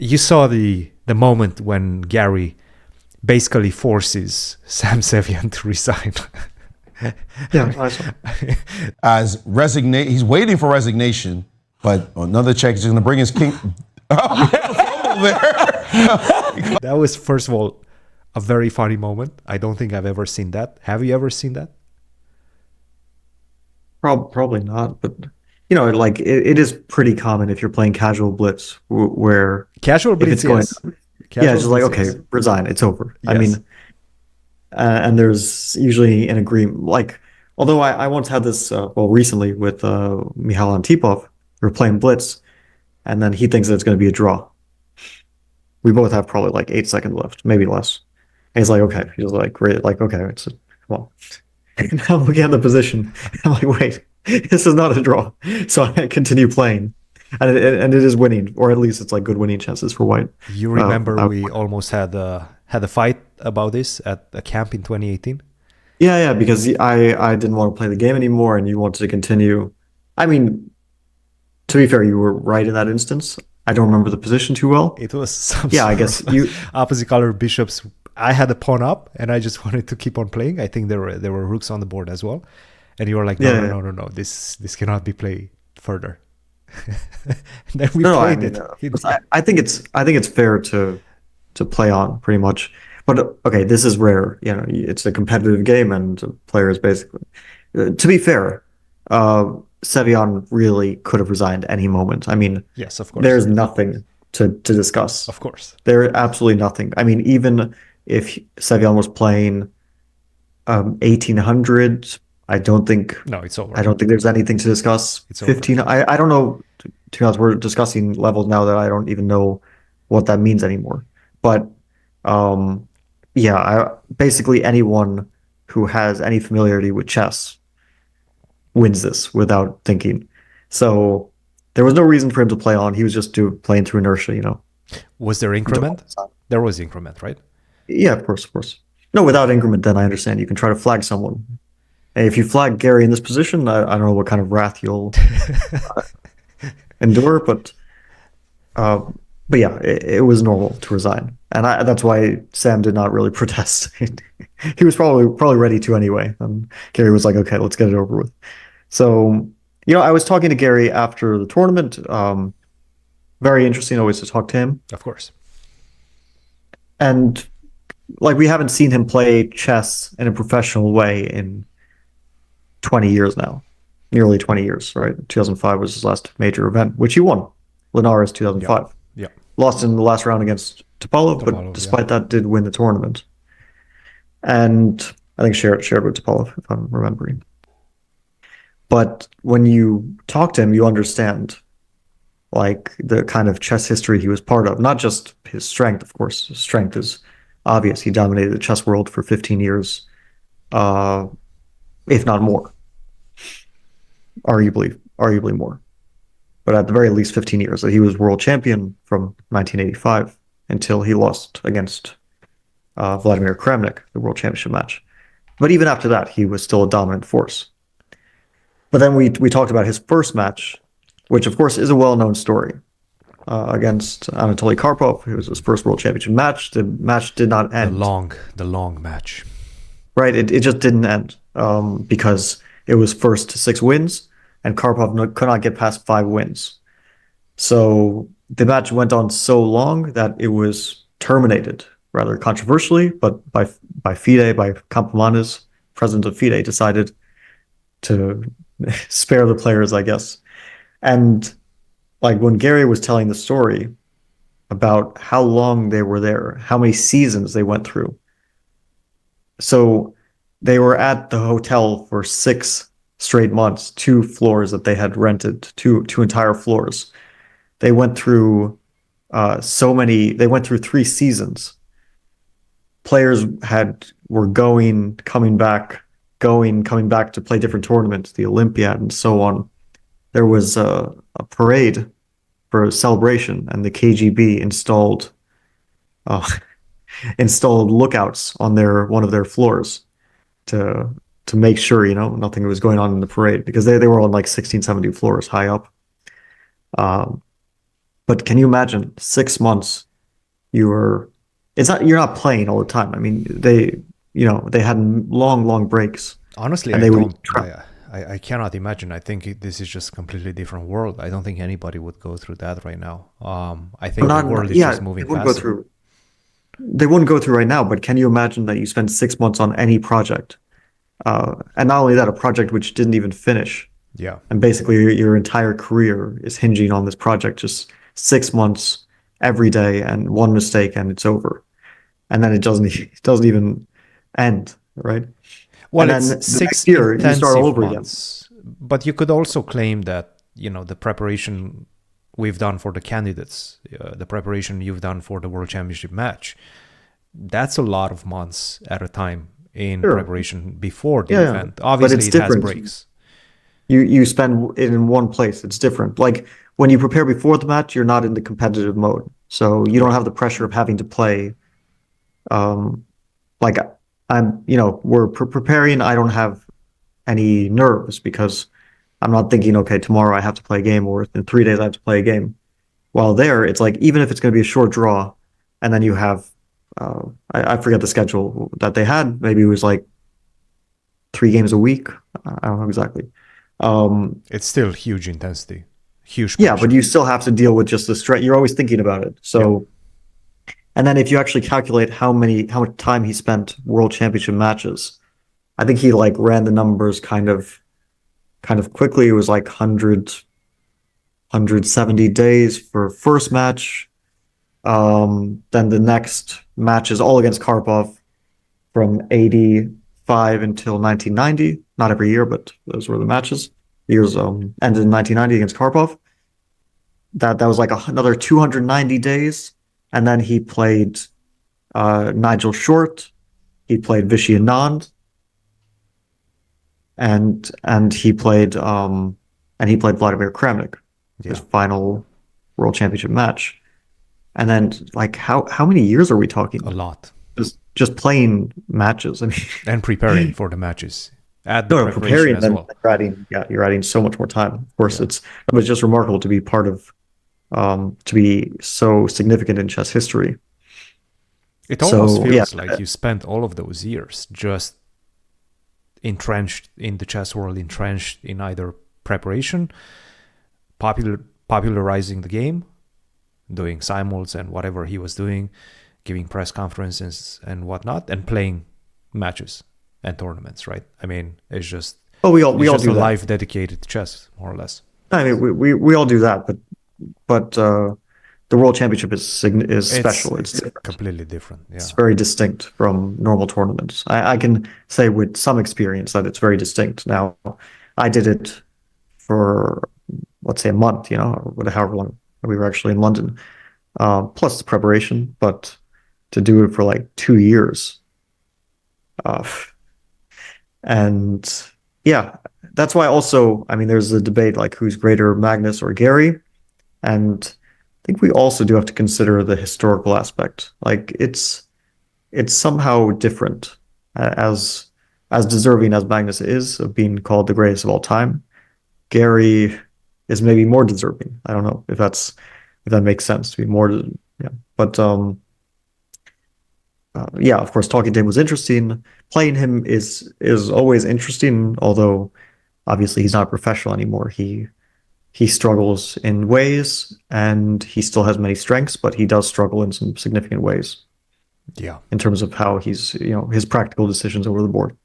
you saw the moment when Gary basically forces Sam Sevian to resign. Yeah, I saw. He's waiting for resignation, but another check is going to bring his king. Oh, yeah, there. That was, first of all, a very funny moment. I don't think I've ever seen that. Have you ever seen that? Probably not, but like it is pretty common if you're playing casual blitz where Casual if Blitz, it's going, yes. yeah, it's just like, Blitz, okay, yes. resign, it's over. I Yes. mean, and there's usually an agreement. Like, although I once had this, recently with Mihail Antipov, we were playing blitz, and then he thinks that it's going to be a draw. We both have probably like 8 seconds left, maybe less. And he's like, okay. He's like, great. Like, okay, come on. And I'm looking at the position. I'm like, wait, this is not a draw. So I continue playing. And it is winning, or at least it's like good winning chances for White. You remember we almost had a fight about this at a camp in 2018? Yeah, because I didn't want to play the game anymore and you wanted to continue. I mean, to be fair, you were right in that instance. I don't remember the position too well. It was some I guess you opposite color bishops. I had a pawn up and I just wanted to keep on playing. I think there were rooks on the board as well. And you were like, no. This cannot be played further. And then we played it. I think it's fair to play on pretty much. But okay, this is rare. It's a competitive game and players basically. To be fair, Sevian really could have resigned any moment. I mean, yes, of course. There's nothing to discuss. Of course. There's absolutely nothing. I mean, even if Sevian was playing 1800, I don't think. No, it's over. I don't think there's anything to discuss. It's 15. Over. I don't know. To be honest, we're discussing levels now that I don't even know what that means anymore. But basically anyone who has any familiarity with chess wins this without thinking. So there was no reason for him to play on. He was just playing through inertia, Was there increment? There was increment, right? Yeah, of course. No, without increment, then I understand. You can try to flag someone. And if you flag Gary in this position, I don't know what kind of wrath you'll endure, but yeah, it was normal to resign. And that's why Sam did not really protest. He was probably ready to anyway. And Gary was like, okay, let's get it over with. So, I was talking to Gary after the tournament. Very interesting always to talk to him. Of course. And like, we haven't seen him play chess in a professional way in 20 years now. Nearly 20 years, right? 2005 was his last major event, which he won. Linares 2005. Yeah. Lost in the last round against Topalov, but despite that, did win the tournament. And I think shared with Topalov, if I'm remembering. But when you talk to him, you understand like the kind of chess history he was part of. Not just his strength, of course. His strength is obvious. He dominated the chess world for 15 years, if not more. Arguably more. But at the very least 15 years. He was world champion from 1985 until he lost against Vladimir Kramnik, the world championship match. But even after that, he was still a dominant force. But then we talked about his first match, which of course is a well-known story, against Anatoly Karpov. It was his first world championship match. The match did not end. The long match. Right, it just didn't end because it was first to 6 wins, and Karpov could not get past 5 wins. So the match went on so long that it was terminated, rather controversially, but by FIDE, by Campomanes, president of FIDE, decided to spare the players, I guess. And like when Gary was telling the story about how long they were there, how many seasons they went through. So they were at the hotel for 6 straight months, 2 floors that they had rented, two entire floors. They went through they went through 3 seasons. Players were coming back to play different tournaments, the Olympiad and so on. There was a parade for a celebration, and the KGB installed lookouts on one of their floors to make sure, nothing was going on in the parade, because they were on like 16, 17 floors high up. But can you imagine 6 months you're you're not playing all the time. I mean, they had long breaks, Honestly, and I they would don't. I cannot imagine. I think this is just a completely different world. I don't think anybody would go through that right now. I think the world is just moving faster. They wouldn't go through right now, but can you imagine that you spend 6 months on any project? And not only that, a project which didn't even finish. Yeah. And basically your entire career is hinging on this project, just 6 months every day and one mistake and it's over. And then it doesn't even end, right? Well, And it's then the six next year you start all intensive over again. months. But you could also claim that, the preparation we've done for the candidates, the preparation you've done for the World Championship match, that's a lot of months at a time in Sure. preparation before the Yeah, event. but Obviously, it's it has different. breaks. You spend it in one place. It's different. Like when you prepare before the match, you're not in the competitive mode. So you don't have the pressure of having to play. Um, like we're preparing. I don't have any nerves because I'm not thinking, okay, tomorrow I have to play a game or in 3 days I have to play a game. While there, it's like, even if it's going to be a short draw, and then you have, I forget the schedule that they had. Maybe it was like 3 games a week. I don't know exactly. It's still huge intensity, huge Yeah, pressure. but you still have to deal with just the stress. You're always thinking about it. So, and then if you actually calculate how much time he spent World Championship matches, I think he like ran the numbers kind of quickly. It was like 170 days for first match. Then the next matches all against Karpov from 85 until 1990. Not every year, but those were the matches. Years ended in 1990 against Karpov. That was like another 290 days, and then he played Nigel Short. He played Vishy Anand, and he played Vladimir Kramnik, his final World Championship match. And then like how many years are we talking? A lot. Just playing matches. I mean, and preparing for the matches. Add the preparation preparing as well. You're adding so much more time. Of course, it was just remarkable to be part of, to be so significant in chess history. It almost feels like you spent all of those years just entrenched in the chess world, entrenched in either preparation, popularizing the game, doing simuls and whatever he was doing, giving press conferences and whatnot, and playing matches and tournaments, right? I mean, it's just we all do a that. life dedicated to chess, more or less. I mean, we all do that, but the World Championship is special. It's completely different. Yeah. It's very distinct from normal tournaments. I can say with some experience that it's very distinct. Now, I did it for, let's say, a month, or however long we were actually in London, plus the preparation, but to do it for like 2 years. And yeah, that's why also, I mean, there's a debate like who's greater, Magnus or Gary. And I think we also do have to consider the historical aspect. Like it's somehow different, as deserving as Magnus is of being called the greatest of all time. Gary is maybe more deserving. I don't know if that makes sense to be more. Yeah, but yeah, of course, talking to him was interesting. Playing him is always interesting, although obviously he's not a professional anymore. He struggles in ways, and he still has many strengths, but he does struggle in some significant ways. Yeah, in terms of how he's his practical decisions over the board.